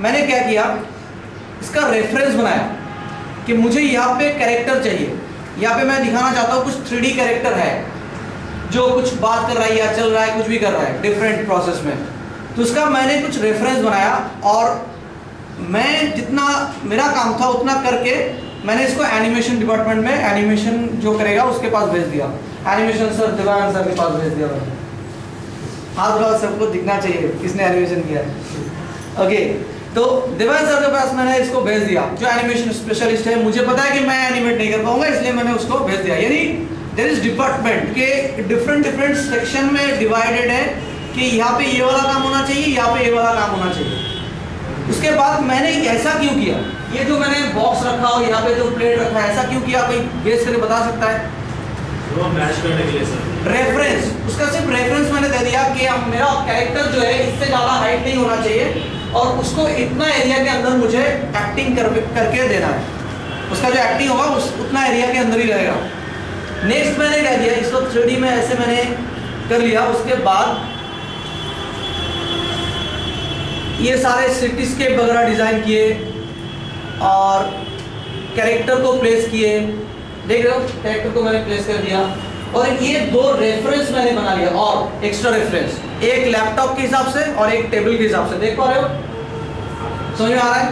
मैंने क्या किया, इसका रेफरेंस बनाया कि मुझे यहाँ पे कैरेक्टर चाहिए। यहाँ पे मैं दिखाना चाहता हूँ कुछ 3D कैरेक्टर है जो कुछ बात कर रहा है या चल रहा है, कुछ भी कर रहा है डिफरेंट प्रोसेस में। तो उसका मैंने कुछ रेफरेंस बनाया और मैं जितना मेरा काम था उतना करके मैंने इसको एनिमेशन डिपार्टमेंट में, एनिमेशन जो करेगा उसके पास भेज दिया। एनिमेशन सर दिवान सर के पास भेज दिया मैंने। हाथ बात सबको दिखना चाहिए किसने एनिमेशन किया है। ओके, तो दिवान सर के पास मैंने इसको भेज दिया, जो एनिमेशन स्पेशलिस्ट है। मुझे पता है कि मैं एनिमेट नहीं कर पाऊंगा, इसलिए मैंने उसको भेज दिया। यानी देयर इज डिपार्टमेंट के डिफरेंट सेक्शन में डिवाइडेड है कि यहाँ पे ये वाला काम होना चाहिए, यहाँ पे ये वाला काम होना चाहिए। उसके बाद मैंने ऐसा क्यों किया, ये जो मैंने बॉक्स रखा हो, यहाँ पे जो प्लेट रखा है, ऐसा क्यों किया, कोई गेस करके बता सकता है? वो मैच करने के लिए सर। रेफरेंस, उसका सिर्फ रेफरेंस मैंने दे दिया कि मेरा कैरेक्टर जो है इससे ज़्यादा हाइट नहीं होना चाहिए और उसको इतना एरिया के अंदर मुझे एक्टिंग करके देना है। उसका जो एक्टिंग होगा उतना एरिया के अंदर ही रहेगा। नेक्स्ट मैंने क्या किया, इसको 3D में ऐसे मैंने कर लिया। उसके बाद ये सारे सिटीस्केप वगैरह डिज़ाइन किए और कैरेक्टर को प्लेस किए। देख रहे हो, कैरेक्टर को मैंने प्लेस कर दिया और ये 2 रेफरेंस मैंने बना लिया और एक्स्ट्रा रेफरेंस, एक लैपटॉप के हिसाब से और एक टेबल के हिसाब से। देख पा रहे हो, समझ में आ रहा है?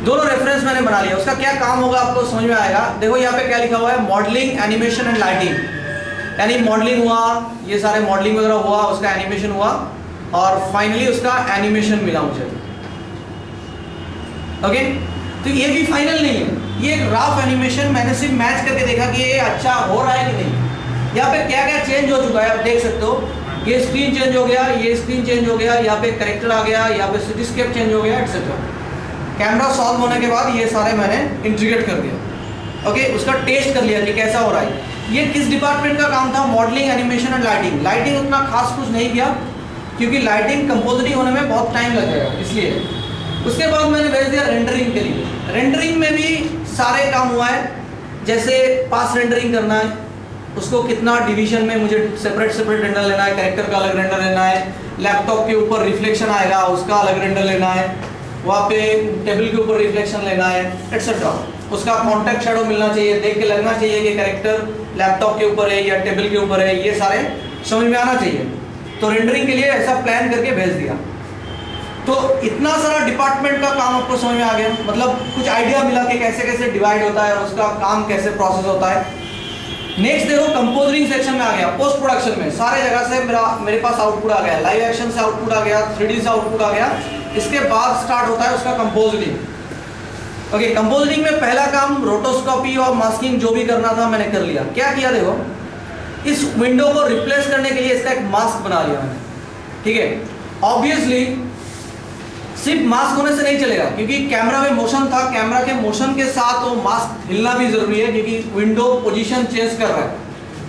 दोनों रेफरेंस मैंने बना लिया। उसका क्या काम होगा आपको समझ में आएगा। देखो यहाँ पे क्या लिखा हुआ है, मॉडलिंग, एनिमेशन एंड लाइटिंग। यानी मॉडलिंग हुआ, ये सारे मॉडलिंग वगैरह हुआ, उसका एनिमेशन हुआ और फाइनली उसका एनिमेशन मिला मुझे। ओके, तो ये भी फाइनल नहीं है, ये एक रफ एनिमेशन। मैंने सिर्फ मैच करके देखा कि ये अच्छा हो रहा है कि नहीं। यहाँ पे क्या क्या चेंज हो चुका है आप देख सकते हो। ये स्क्रीन चेंज हो गया, ये स्क्रीन चेंज हो गया, यहाँ पे कैरेक्टर आ गया, यहाँ पे सिटीस्केप चेंज हो गया, एटसेट्रा। कैमरा सॉल्व होने के बाद ये सारे मैंने इंटीग्रेट कर दिया। ओके, उसका टेस्ट कर लिया कि कैसा हो रहा है। ये किस डिपार्टमेंट का काम था? Modelling, animation and lighting. Lighting उतना खास कुछ नहीं किया क्योंकि लाइटिंग कंपोजिटिव होने में बहुत टाइम लग जाएगा, इसलिए। उसके बाद मैंने भेज दिया रेंडरिंग के लिए। रेंडरिंग में भी सारे काम हुआ है, जैसे पास रेंडरिंग करना है, उसको कितना डिवीजन में मुझे सेपरेट रेंडर लेना है, कैरेक्टर का अलग रेंडर लेना है, लैपटॉप के ऊपर रिफ्लेक्शन आएगा उसका अलग रेंडर लेना है, वहाँ पे टेबल के ऊपर रिफ्लेक्शन लेना है, एटसेट्रा। उसका कॉन्टेक्ट शैडो मिलना चाहिए, देख के लगना चाहिए कि कैरेक्टर लैपटॉप के ऊपर है या टेबल के ऊपर है, ये सारे समझ में आना चाहिए। तो रेंडरिंग के लिए ऐसा प्लान करके भेज दिया। तो इतना सारा डिपार्टमेंट का काम आपको समझ में आ गया, मतलब कुछ आइडिया मिला कि कैसे कैसे डिवाइड होता है और उसका काम कैसे प्रोसेस होता है। नेक्स्ट देखो, कंपोजिंग सेक्शन में आ गया। पोस्ट प्रोडक्शन में सारे जगह से मेरे पास आउटपुट आ गया, लाइव एक्शन से आउटपुट आ गया, 3D से आउटपुट आ गया। इसके बाद स्टार्ट होता है उसका कंपोजिंग। ओके, कंपोजिंग में पहला काम रोटोस्कोपी और मास्किंग जो भी करना था मैंने कर लिया। क्या किया देखो, इस विंडो को रिप्लेस करने के लिए इसका एक मास्क बना लिया मैंने। ठीक है, ऑब्वियसली सिर्फ मास्क होने से नहीं चलेगा क्योंकि कैमरा में मोशन था, कैमरा के मोशन के साथ वो मास्क हिलना भी जरूरी है क्योंकि विंडो पोजीशन चेंज कर रहा है।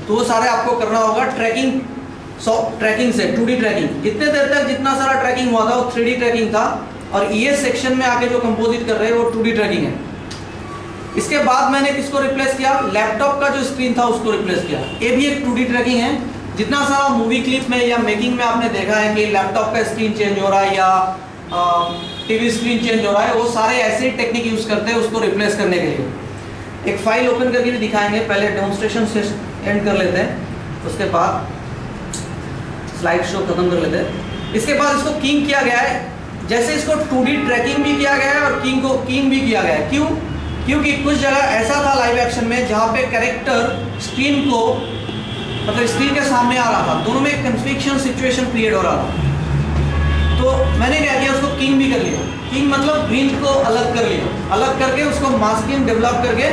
तो वो सारे आपको करना होगा ट्रैकिंग से, 2D ट्रैकिंग। जितने देर तक जितना सारा ट्रैकिंग हुआ था वो 3D ट्रैकिंग था और ये सेक्शन में आके जो कंपोजिट कर रहे हैं वो 2D ट्रैकिंग है। इसके बाद मैंने किसको रिप्लेस किया? लैपटॉप का जो स्क्रीन था उसको रिप्लेस किया। ये भी एक 2D ट्रैकिंग है। जितना सारा मूवी क्लिप में या मेकिंग में आपने देखा है कि लैपटॉप का स्क्रीन चेंज हो रहा है या टीवी स्क्रीन चेंज हो रहा है, वो सारे ऐसे टेक्निक यूज करते हैं उसको रिप्लेस करने के लिए। एक फाइल ओपन करके भी दिखाएंगे, पहले डेमोन्स्ट्रेशन से एंड कर लेते हैं, उसके बाद स्लाइड शो खत्म कर लेते हैं। इसके बाद इसको किंग किया गया है, जैसे इसको 2D ट्रैकिंग भी किया गया है और किंग भी किया गया है। क्यों? क्योंकि कुछ जगह ऐसा था लाइव एक्शन में जहाँ पे कैरेक्टर स्क्रीन को मतलब स्क्रीन के सामने आ रहा था, दोनों में एक कन्फ्लिक्शन सिचुएशन क्रिएट हो रहा था। तो मैंने क्या किया, उसको किंग भी कर लिया। किंग मतलब ग्रीन को अलग कर लिया, अलग करके उसको मास्किंग डेवलप करके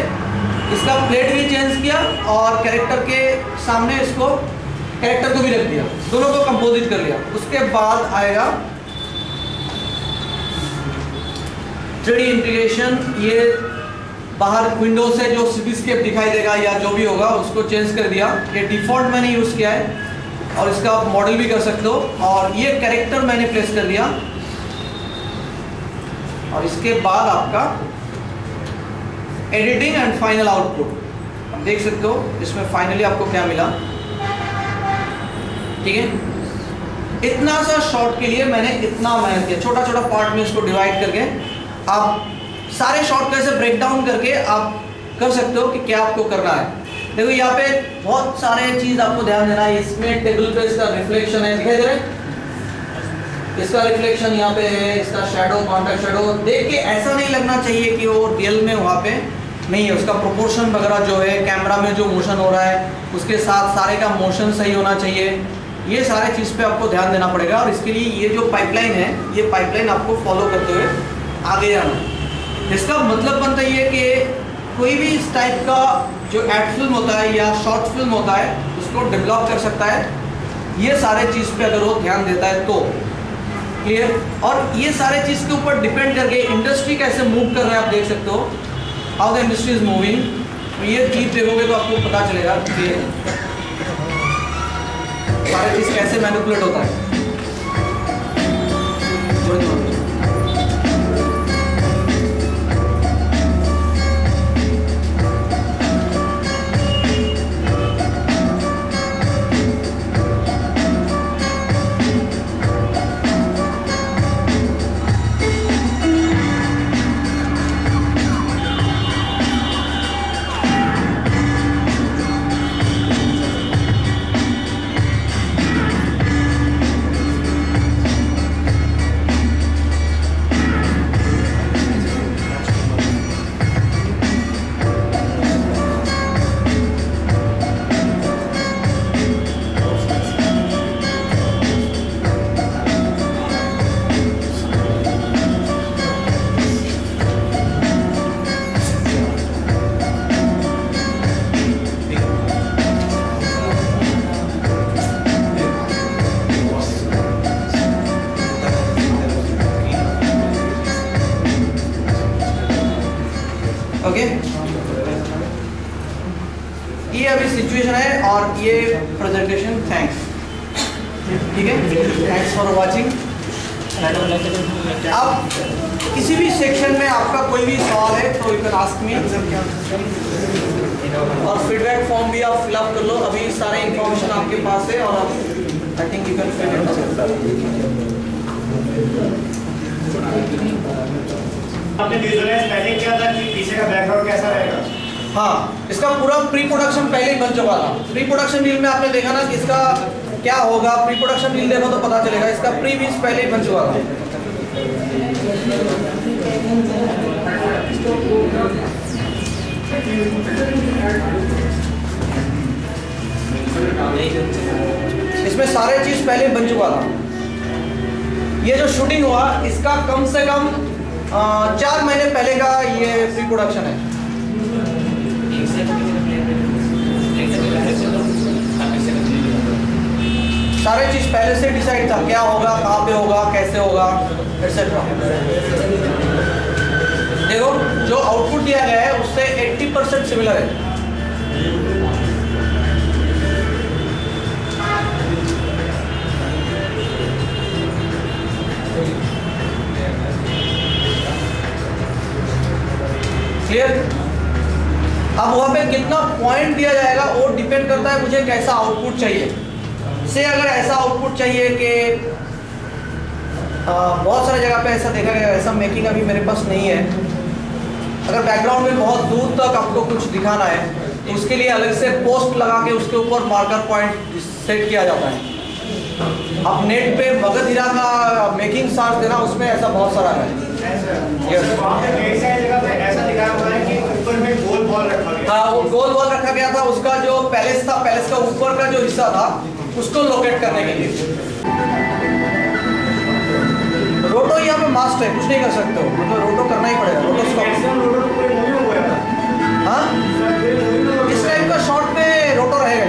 इसका प्लेट भी चेंज किया और कैरेक्टर के सामने इसको कैरेक्टर को भी रख दिया, दोनों को कंपोजिट कर लिया। उसके बाद आएगा 3D इंटीग्रेशन। ये बाहर विंडो से जो सिटीस्केप दिखाई देगा या जो भी होगा उसको चेंज कर दिया। ये डिफॉल्ट मैंने यूज किया है और इसका आप मॉडल भी कर सकते हो। और ये कैरेक्टर मैंने प्लेस कर दिया और इसके बाद आपका एडिटिंग एंड फाइनल आउटपुट आप देख सकते हो। इसमें फाइनली आपको क्या मिला, ठीक है। इतना सा शॉट के लिए मैंने इतना मेहनत किया, छोटा छोटा पार्ट में इसको डिवाइड करके आप सारे शॉट कैसे ब्रेक डाउन करके आप कर सकते हो कि क्या आपको करना है। देखो यहाँ पे बहुत सारे चीज आपको ध्यान देना है। इसमें टेबल पे इसका रिफ्लेक्शन है, दिखाई दे रहा है, इसका रिफ्लेक्शन यहाँ पे है, इसका शैडो, कॉन्ट्रास्ट शैडो देख के ऐसा नहीं लगना चाहिए कि वो रियल में वहाँ पे नहीं है। उसका प्रोपोर्शन वगैरह जो है, कैमरा में जो मोशन हो रहा है उसके साथ सारे का मोशन सही होना चाहिए। ये सारे चीज़ पे आपको ध्यान देना पड़ेगा और इसके लिए ये जो पाइपलाइन है, ये पाइपलाइन आपको फॉलो करते हुए आगे जाना। इसका मतलब बनता ही है कि कोई भी इस टाइप का जो एड फिल्म होता है या शॉर्ट फिल्म होता है उसको डेवलप कर सकता है, ये सारे चीज़ पे अगर वो ध्यान देता है तो। क्लियर? और ये सारे चीज़ के ऊपर डिपेंड करके इंडस्ट्री कैसे मूव कर रहा है आप देख सकते हो, how the industry is moving. ये चीज़ देखोगे तो आपको पता चलेगा कि सारे चीज़ कैसे मैनिपुलेट होता है। ओके, ये अभी सिचुएशन है और ये प्रेजेंटेशन। थैंक्स, ठीक है, थैंक्स फॉर वाचिंग। अब किसी भी सेक्शन में आपका कोई भी सवाल है तो यू कैन आस्क मी, और फीडबैक फॉर्म भी आप फिलअप कर लो। अभी सारे इंफॉर्मेशन आपके पास है और आप I think you can fill it. आपने विजुअलाइज पहले किया था कि पीछे का बैकग्राउंड कैसा रहेगा? हाँ, इसका पूरा प्री प्रोडक्शन पहले ही बन चुका था। प्री प्रोडक्शन रील में आपने देखा ना कि इसका क्या होगा, प्री प्रोडक्शन रील देखो तो पता चलेगा। इसका प्री बीज पहले ही बन चुका था। इसमें सारे चीज पहले बन चुका था। ये जो शूटिंग हुआ इसका कम से कम 4 महीने पहले का ये प्री प्रोडक्शन है। सारे चीज पहले से डिसाइड था, क्या होगा, कहाँ पे होगा, कैसे होगा, एक्सेट्रा। देखो जो आउटपुट दिया गया है उससे 80% सिमिलर है। क्लियर? अब वहाँ पे कितना पॉइंट दिया जाएगा वो डिपेंड करता है मुझे कैसा आउटपुट चाहिए। से अगर ऐसा आउटपुट चाहिए कि बहुत सारी जगह पे ऐसा देखा गया, ऐसा मेकिंग अभी मेरे पास नहीं है। अगर बैकग्राउंड में बहुत दूर तक आपको कुछ दिखाना है तो उसके लिए अलग से पोस्ट लगा के उसके ऊपर मार्कर पॉइंट सेट किया जाता है। आप नेट पे मगध हीरा का मेकिंग सार्स देना, उसमें ऐसा बहुत सारा है। ऐसा दिखाया हुआ है कि ऊपर में गोल बॉल रखा गया। हाँ, वो गोल बॉल रखा गया था। उसका जो पैलेस था, पैलेस का ऊपर का जो हिस्सा था उसको लोकेट करने के लिए। रोटो यहाँ पे मास्ट है, कुछ नहीं कर सकते हो, मतलब रोटो करना ही पड़ेगा। रोटो स्टॉप। हाँ, इस टाइप का शॉट पे रोटो रहेगा।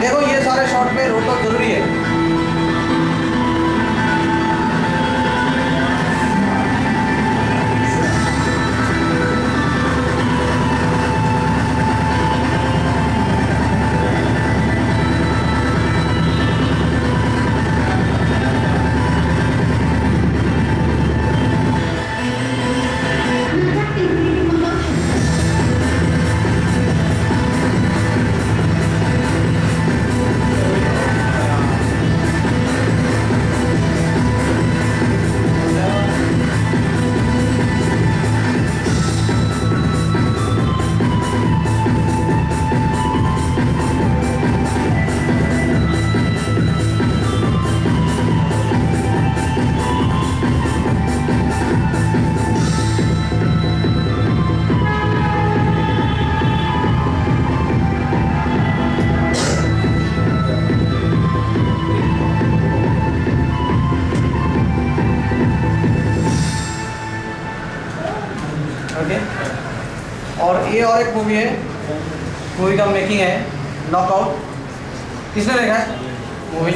देखो ये सारे शॉट पे रोटो जरूरी है। और ये और एक मूवी है, मूवी का मेकिंग है नॉकआउट। किसने देखा है मूवी?